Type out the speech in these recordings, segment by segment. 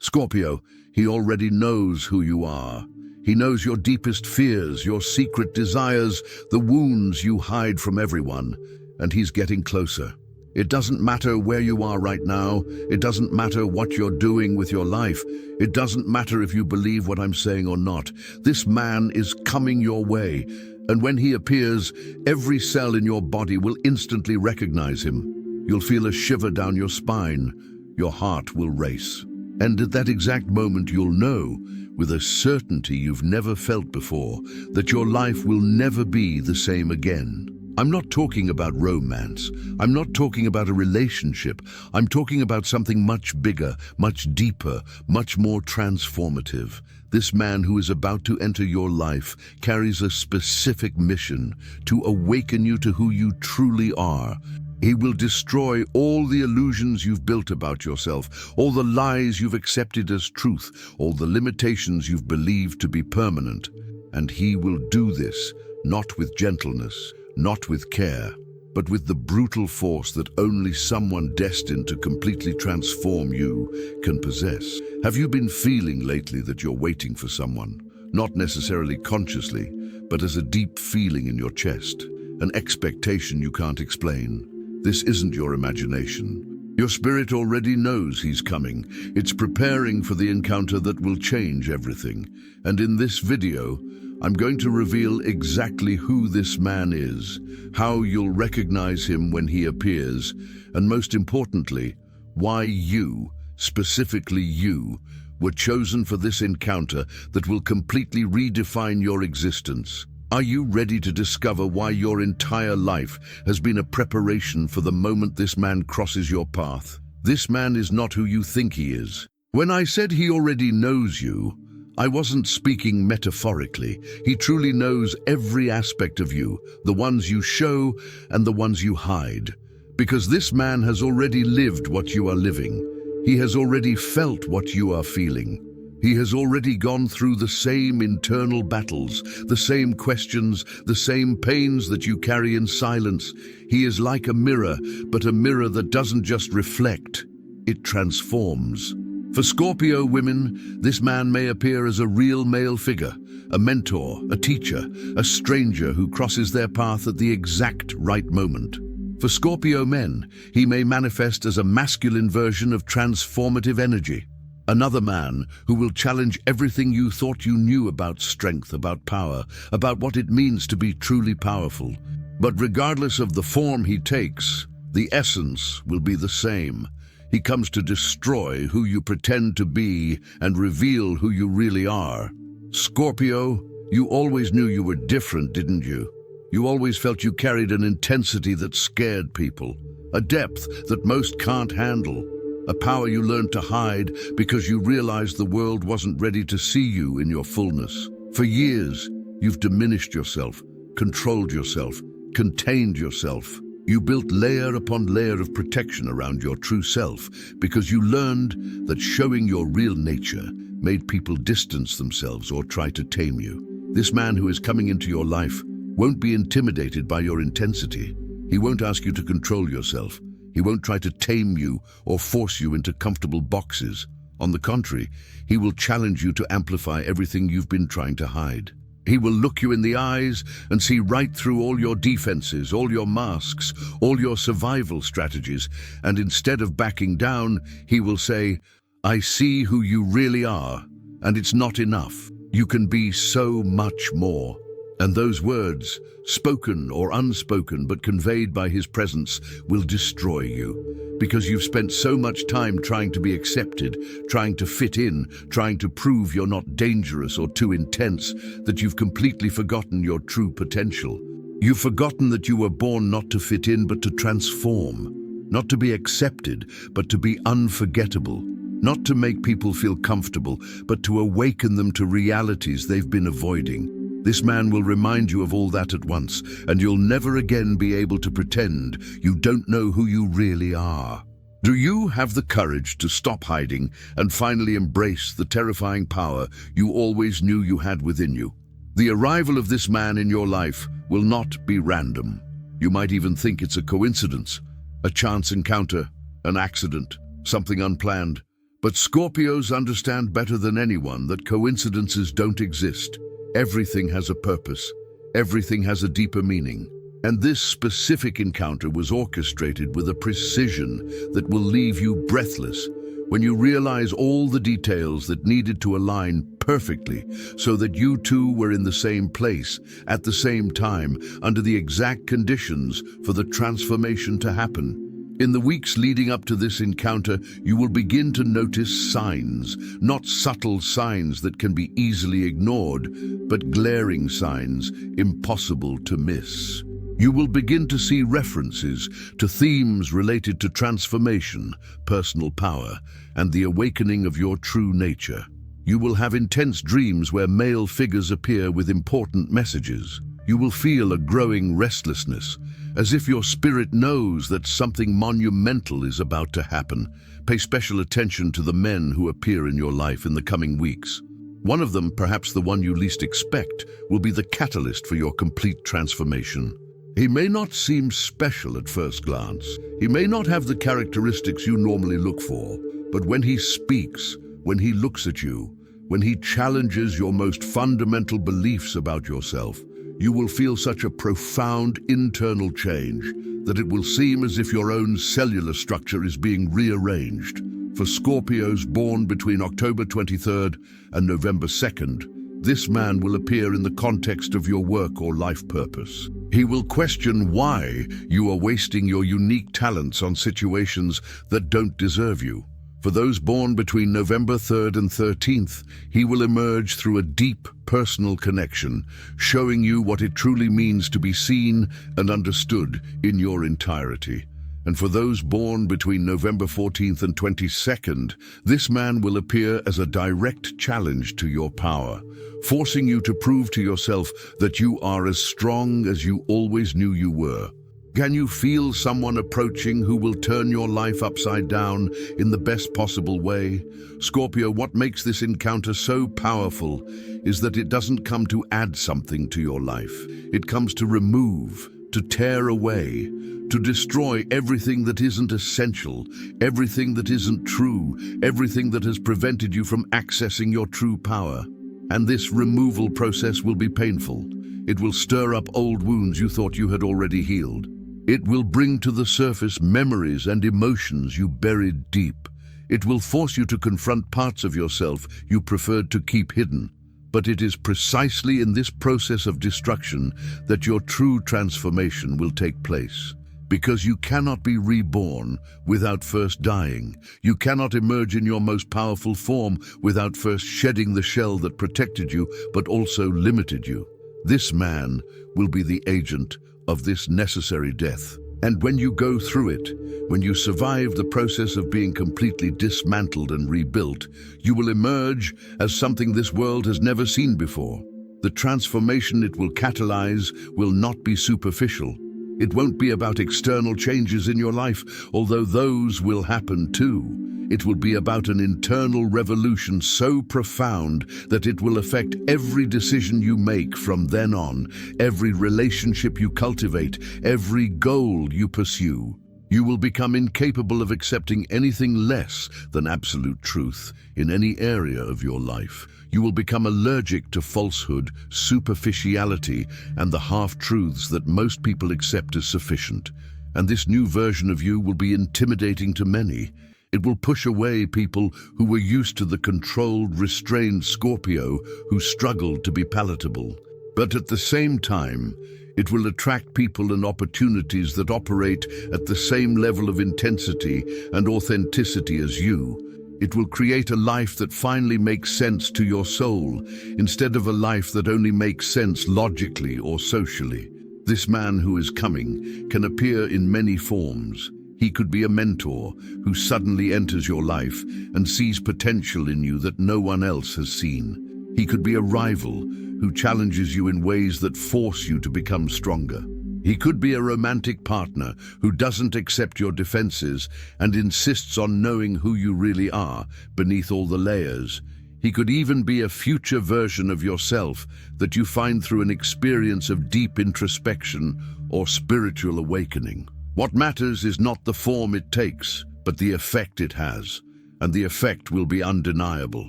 Scorpio, he already knows who you are. He knows your deepest fears, your secret desires, the wounds you hide from everyone, and he's getting closer. It doesn't matter where you are right now. It doesn't matter what you're doing with your life. It doesn't matter if you believe what I'm saying or not. This man is coming your way, and when he appears, every cell in your body will instantly recognize him. You'll feel a shiver down your spine. Your heart will race. And at that exact moment, you'll know, with a certainty you've never felt before, that your life will never be the same again. I'm not talking about romance. I'm not talking about a relationship. I'm talking about something much bigger, much deeper, much more transformative. This man who is about to enter your life carries a specific mission to awaken you to who you truly are. He will destroy all the illusions you've built about yourself, all the lies you've accepted as truth, all the limitations you've believed to be permanent. And he will do this, not with gentleness, not with care, but with the brutal force that only someone destined to completely transform you can possess. Have you been feeling lately that you're waiting for someone? Not necessarily consciously, but as a deep feeling in your chest, an expectation you can't explain. This isn't your imagination. Your spirit already knows he's coming. It's preparing for the encounter that will change everything. And in this video, I'm going to reveal exactly who this man is, how you'll recognize him when he appears, and most importantly, why you, specifically you, were chosen for this encounter that will completely redefine your existence. Are you ready to discover why your entire life has been a preparation for the moment this man crosses your path? This man is not who you think he is. When I said he already knows you, I wasn't speaking metaphorically. He truly knows every aspect of you, the ones you show and the ones you hide. Because this man has already lived what you are living. He has already felt what you are feeling. He has already gone through the same internal battles, the same questions, the same pains that you carry in silence. He is like a mirror, but a mirror that doesn't just reflect, it transforms. For Scorpio women, this man may appear as a real male figure, a mentor, a teacher, a stranger who crosses their path at the exact right moment. For Scorpio men, he may manifest as a masculine version of transformative energy. Another man who will challenge everything you thought you knew about strength, about power, about what it means to be truly powerful. But regardless of the form he takes, the essence will be the same. He comes to destroy who you pretend to be and reveal who you really are. Scorpio, you always knew you were different, didn't you? You always felt you carried an intensity that scared people, a depth that most can't handle. A power you learned to hide because you realized the world wasn't ready to see you in your fullness. For years, you've diminished yourself, controlled yourself, contained yourself. You built layer upon layer of protection around your true self because you learned that showing your real nature made people distance themselves or try to tame you. This man who is coming into your life won't be intimidated by your intensity. He won't ask you to control yourself. He won't try to tame you or force you into comfortable boxes. On the contrary, he will challenge you to amplify everything you've been trying to hide. He will look you in the eyes and see right through all your defenses, all your masks, all your survival strategies, and instead of backing down, he will say, "I see who you really are, and it's not enough. You can be so much more." And those words, spoken or unspoken but conveyed by his presence, will destroy you. Because you've spent so much time trying to be accepted, trying to fit in, trying to prove you're not dangerous or too intense, that you've completely forgotten your true potential. You've forgotten that you were born not to fit in but to transform, not to be accepted but to be unforgettable, not to make people feel comfortable but to awaken them to realities they've been avoiding. This man will remind you of all that at once, and you'll never again be able to pretend you don't know who you really are. Do you have the courage to stop hiding and finally embrace the terrifying power you always knew you had within you? The arrival of this man in your life will not be random. You might even think it's a coincidence, a chance encounter, an accident, something unplanned. But Scorpios understand better than anyone that coincidences don't exist. Everything has a purpose. Everything has a deeper meaning. And this specific encounter was orchestrated with a precision that will leave you breathless when you realize all the details that needed to align perfectly so that you two were in the same place, at the same time, under the exact conditions for the transformation to happen. In the weeks leading up to this encounter, you will begin to notice signs, not subtle signs that can be easily ignored, but glaring signs impossible to miss. You will begin to see references to themes related to transformation, personal power, and the awakening of your true nature. You will have intense dreams where male figures appear with important messages. You will feel a growing restlessness, as if your spirit knows that something monumental is about to happen. Pay special attention to the men who appear in your life in the coming weeks. One of them, perhaps the one you least expect, will be the catalyst for your complete transformation. He may not seem special at first glance. He may not have the characteristics you normally look for, but when he speaks, when he looks at you, when he challenges your most fundamental beliefs about yourself, you will feel such a profound internal change that it will seem as if your own cellular structure is being rearranged. For Scorpios born between October 23rd and November 2nd, this man will appear in the context of your work or life purpose. He will question why you are wasting your unique talents on situations that don't deserve you. For those born between November 3rd and 13th, he will emerge through a deep personal connection, showing you what it truly means to be seen and understood in your entirety. And for those born between November 14th and 22nd, this man will appear as a direct challenge to your power, forcing you to prove to yourself that you are as strong as you always knew you were. Can you feel someone approaching who will turn your life upside down in the best possible way? Scorpio, what makes this encounter so powerful is that it doesn't come to add something to your life. It comes to remove, to tear away, to destroy everything that isn't essential, everything that isn't true, everything that has prevented you from accessing your true power. And this removal process will be painful. It will stir up old wounds you thought you had already healed. It will bring to the surface memories and emotions you buried deep. It will force you to confront parts of yourself you preferred to keep hidden. But it is precisely in this process of destruction that your true transformation will take place. Because you cannot be reborn without first dying. You cannot emerge in your most powerful form without first shedding the shell that protected you but also limited you. This man will be the agent of this necessary death. And when you go through it, when you survive the process of being completely dismantled and rebuilt, you will emerge as something this world has never seen before. The transformation it will catalyze will not be superficial. It won't be about external changes in your life, although those will happen too. It will be about an internal revolution so profound that it will affect every decision you make from then on, every relationship you cultivate, every goal you pursue. You will become incapable of accepting anything less than absolute truth in any area of your life. You will become allergic to falsehood, superficiality, and the half-truths that most people accept as sufficient. And this new version of you will be intimidating to many. It will push away people who were used to the controlled, restrained Scorpio who struggled to be palatable. But at the same time, it will attract people and opportunities that operate at the same level of intensity and authenticity as you. It will create a life that finally makes sense to your soul, instead of a life that only makes sense logically or socially. This man who is coming can appear in many forms. He could be a mentor who suddenly enters your life and sees potential in you that no one else has seen. He could be a rival who challenges you in ways that force you to become stronger. He could be a romantic partner who doesn't accept your defenses and insists on knowing who you really are beneath all the layers. He could even be a future version of yourself that you find through an experience of deep introspection or spiritual awakening. What matters is not the form it takes, but the effect it has. and the effect will be undeniable.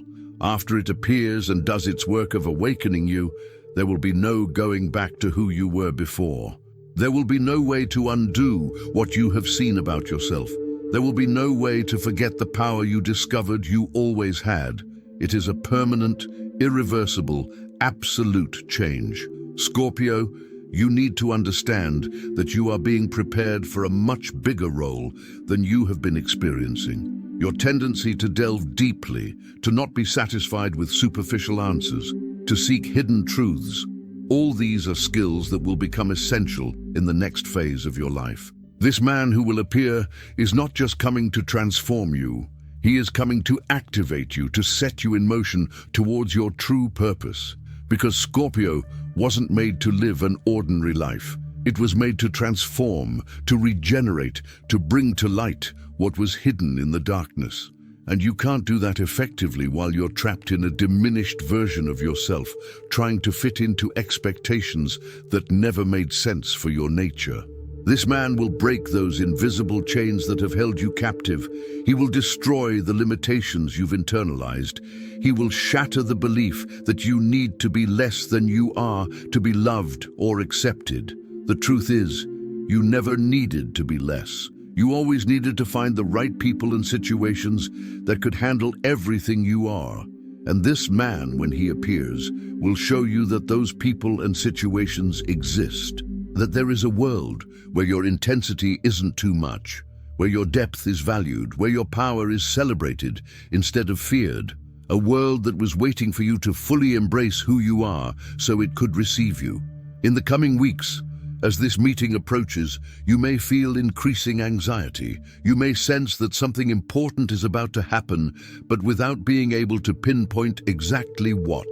After it appears and does its work of awakening you, there will be no going back to who you were before. There will be no way to undo what you have seen about yourself. There will be no way to forget the power you discovered you always had. It is a permanent, irreversible, absolute change. Scorpio, you need to understand that you are being prepared for a much bigger role than you have been experiencing. Your tendency to delve deeply, to not be satisfied with superficial answers, to seek hidden truths, all these are skills that will become essential in the next phase of your life. This man who will appear is not just coming to transform you, he is coming to activate you, to set you in motion towards your true purpose. Because Scorpio wasn't made to live an ordinary life. It was made to transform, to regenerate, to bring to light what was hidden in the darkness. And you can't do that effectively while you're trapped in a diminished version of yourself, trying to fit into expectations that never made sense for your nature. This man will break those invisible chains that have held you captive. He will destroy the limitations you've internalized. He will shatter the belief that you need to be less than you are to be loved or accepted. The truth is, you never needed to be less. You always needed to find the right people and situations that could handle everything you are. And this man, when he appears, will show you that those people and situations exist. That there is a world where your intensity isn't too much, where your depth is valued, where your power is celebrated instead of feared. A world that was waiting for you to fully embrace who you are so it could receive you. In the coming weeks, as this meeting approaches, you may feel increasing anxiety. You may sense that something important is about to happen, but without being able to pinpoint exactly what.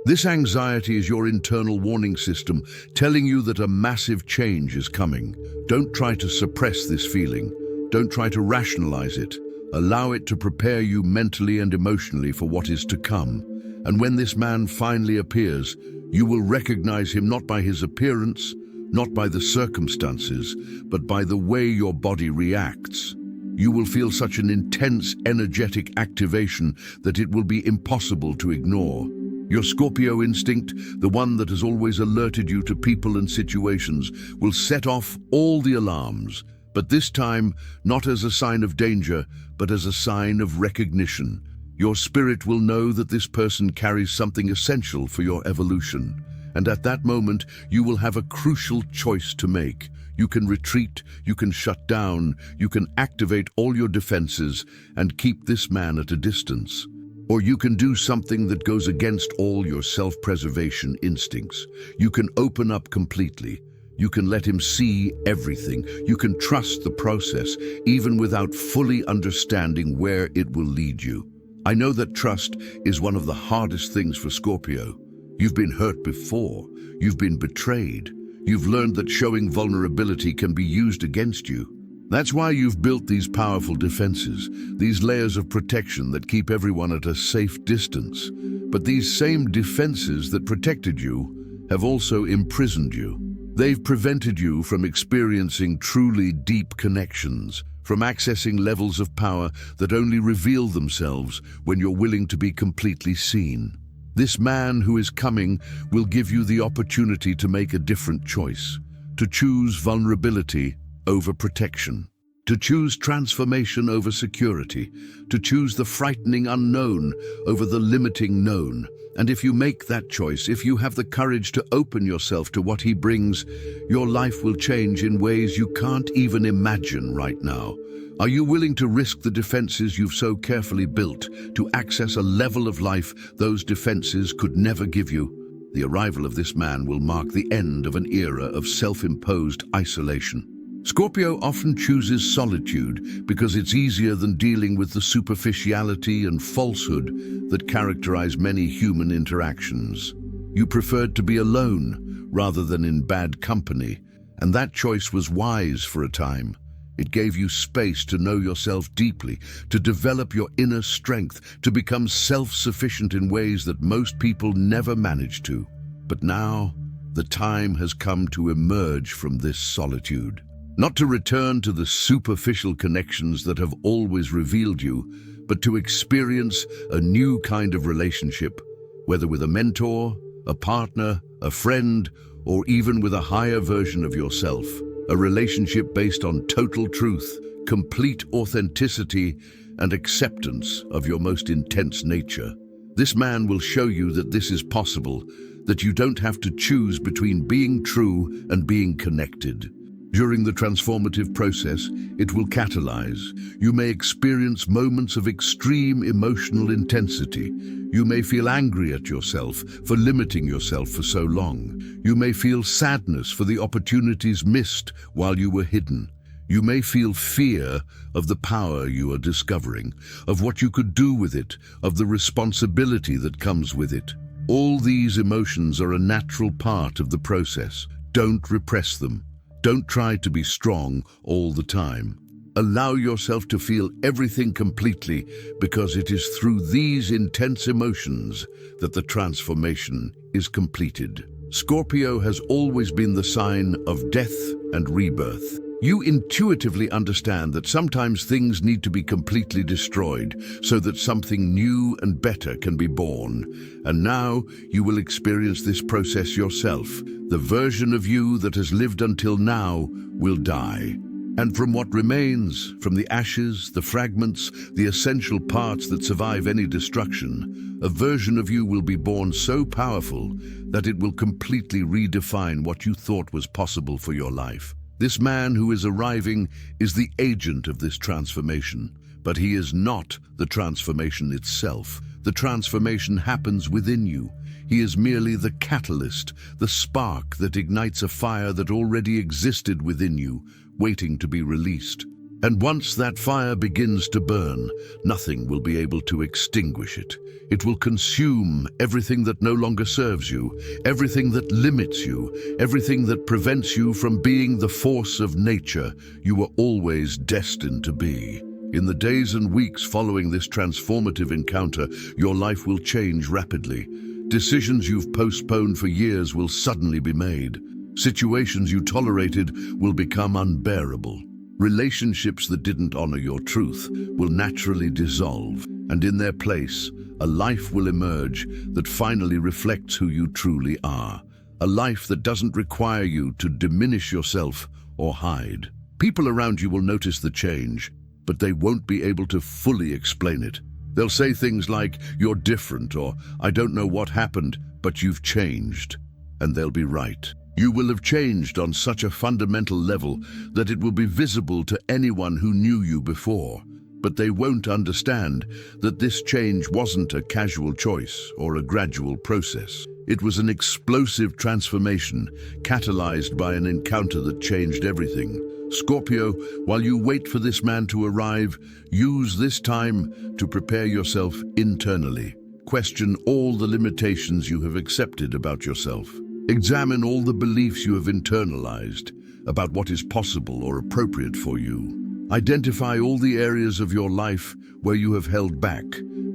This anxiety is your internal warning system telling you that a massive change is coming. Don't try to suppress this feeling. Don't try to rationalize it. Allow it to prepare you mentally and emotionally for what is to come. And when this man finally appears, you will recognize him not by his appearance, not by the circumstances, but by the way your body reacts. You will feel such an intense, energetic activation that it will be impossible to ignore. Your Scorpio instinct, the one that has always alerted you to people and situations, will set off all the alarms, but this time not as a sign of danger, but as a sign of recognition. Your spirit will know that this person carries something essential for your evolution. And at that moment, you will have a crucial choice to make. You can retreat, you can shut down, you can activate all your defenses and keep this man at a distance. Or you can do something that goes against all your self-preservation instincts. You can open up completely. You can let him see everything. You can trust the process, even without fully understanding where it will lead you. I know that trust is one of the hardest things for Scorpio. You've been hurt before. You've been betrayed. You've learned that showing vulnerability can be used against you. That's why you've built these powerful defenses, these layers of protection that keep everyone at a safe distance. But these same defenses that protected you have also imprisoned you. They've prevented you from experiencing truly deep connections, from accessing levels of power that only reveal themselves when you're willing to be completely seen. This man who is coming will give you the opportunity to make a different choice, to choose vulnerability over protection, to choose transformation over security, to choose the frightening unknown over the limiting known. And if you make that choice, if you have the courage to open yourself to what he brings, your life will change in ways you can't even imagine right now. Are you willing to risk the defenses you've so carefully built to access a level of life those defenses could never give you? The arrival of this man will mark the end of an era of self-imposed isolation. Scorpio often chooses solitude because it's easier than dealing with the superficiality and falsehood that characterize many human interactions. You preferred to be alone rather than in bad company, and that choice was wise for a time. It gave you space to know yourself deeply, to develop your inner strength, to become self-sufficient in ways that most people never manage to. But now, the time has come to emerge from this solitude. Not to return to the superficial connections that have always revealed you, but to experience a new kind of relationship, whether with a mentor, a partner, a friend, or even with a higher version of yourself. A relationship based on total truth, complete authenticity, and acceptance of your most intense nature. This man will show you that this is possible, that you don't have to choose between being true and being connected. During the transformative process, it will catalyze. You may experience moments of extreme emotional intensity. You may feel angry at yourself for limiting yourself for so long. You may feel sadness for the opportunities missed while you were hidden. You may feel fear of the power you are discovering, of what you could do with it, of the responsibility that comes with it. All these emotions are a natural part of the process. Don't repress them. Don't try to be strong all the time. Allow yourself to feel everything completely, because it is through these intense emotions that the transformation is completed. Scorpio has always been the sign of death and rebirth. You intuitively understand that sometimes things need to be completely destroyed so that something new and better can be born. And now you will experience this process yourself. The version of you that has lived until now will die. And from what remains, from the ashes, the fragments, the essential parts that survive any destruction, a version of you will be born so powerful that it will completely redefine what you thought was possible for your life. This man who is arriving is the agent of this transformation, but he is not the transformation itself. The transformation happens within you. He is merely the catalyst, the spark that ignites a fire that already existed within you, waiting to be released. And once that fire begins to burn, nothing will be able to extinguish it. It will consume everything that no longer serves you, everything that limits you, everything that prevents you from being the force of nature you were always destined to be. In the days and weeks following this transformative encounter, your life will change rapidly. Decisions you've postponed for years will suddenly be made. Situations you tolerated will become unbearable. Relationships that didn't honor your truth will naturally dissolve, and in their place, a life will emerge that finally reflects who you truly are. A life that doesn't require you to diminish yourself or hide. People around you will notice the change, but they won't be able to fully explain it. They'll say things like, "You're different," or "I don't know what happened, but you've changed." And they'll be right. You will have changed on such a fundamental level that it will be visible to anyone who knew you before. But they won't understand that this change wasn't a casual choice or a gradual process. It was an explosive transformation, catalyzed by an encounter that changed everything. Scorpio, while you wait for this man to arrive, use this time to prepare yourself internally. Question all the limitations you have accepted about yourself. Examine all the beliefs you have internalized about what is possible or appropriate for you. Identify all the areas of your life where you have held back,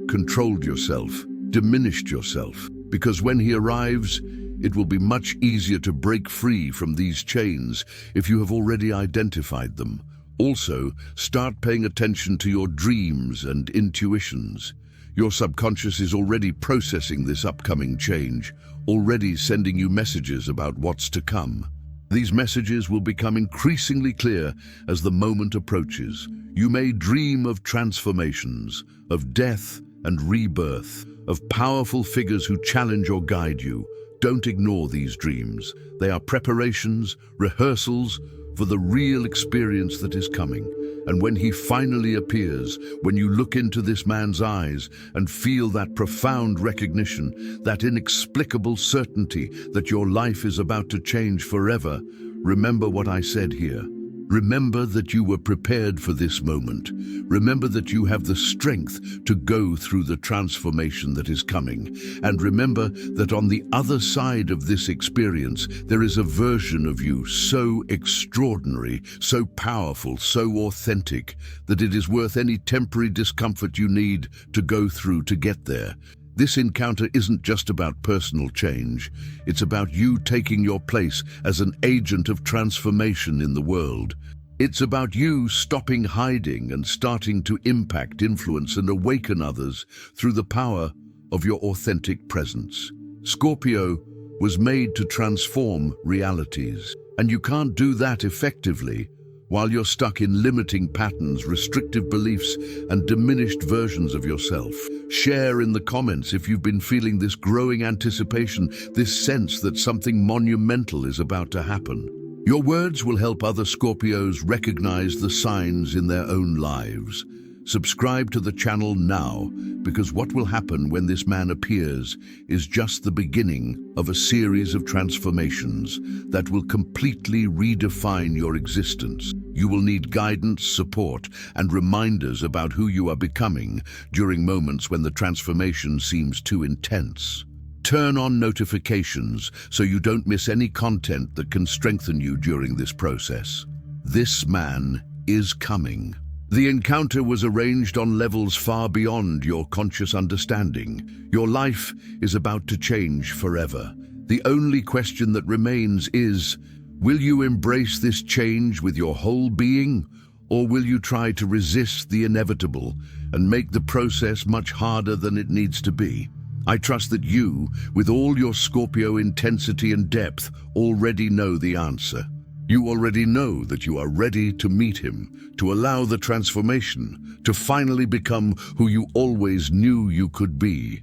controlled yourself, diminished yourself, because when he arrives, it will be much easier to break free from these chains if you have already identified them. Also, start paying attention to your dreams and intuitions. Your subconscious is already processing this upcoming change, already sending you messages about what's to come. These messages will become increasingly clear as the moment approaches. You may dream of transformations, of death and rebirth, of powerful figures who challenge or guide you. Don't ignore these dreams. They are preparations, rehearsals for the real experience that is coming. And when he finally appears, when you look into this man's eyes and feel that profound recognition, that inexplicable certainty that your life is about to change forever, remember what I said here. Remember that you were prepared for this moment. Remember that you have the strength to go through the transformation that is coming. And remember that on the other side of this experience, there is a version of you so extraordinary, so powerful, so authentic, that it is worth any temporary discomfort you need to go through to get there. This encounter isn't just about personal change. It's about you taking your place as an agent of transformation in the world. It's about you stopping hiding and starting to impact, influence, and awaken others through the power of your authentic presence. Scorpio was made to transform realities, and you can't do that effectively while you're stuck in limiting patterns, restrictive beliefs, and diminished versions of yourself. Share in the comments if you've been feeling this growing anticipation, this sense that something monumental is about to happen. Your words will help other Scorpios recognize the signs in their own lives. Subscribe to the channel now, because what will happen when this man appears is just the beginning of a series of transformations that will completely redefine your existence. You will need guidance, support, and reminders about who you are becoming during moments when the transformation seems too intense. Turn on notifications so you don't miss any content that can strengthen you during this process. This man is coming. The encounter was arranged on levels far beyond your conscious understanding. Your life is about to change forever. The only question that remains is, will you embrace this change with your whole being, or will you try to resist the inevitable and make the process much harder than it needs to be? I trust that you, with all your Scorpio intensity and depth, already know the answer. You already know that you are ready to meet him, to allow the transformation, to finally become who you always knew you could be.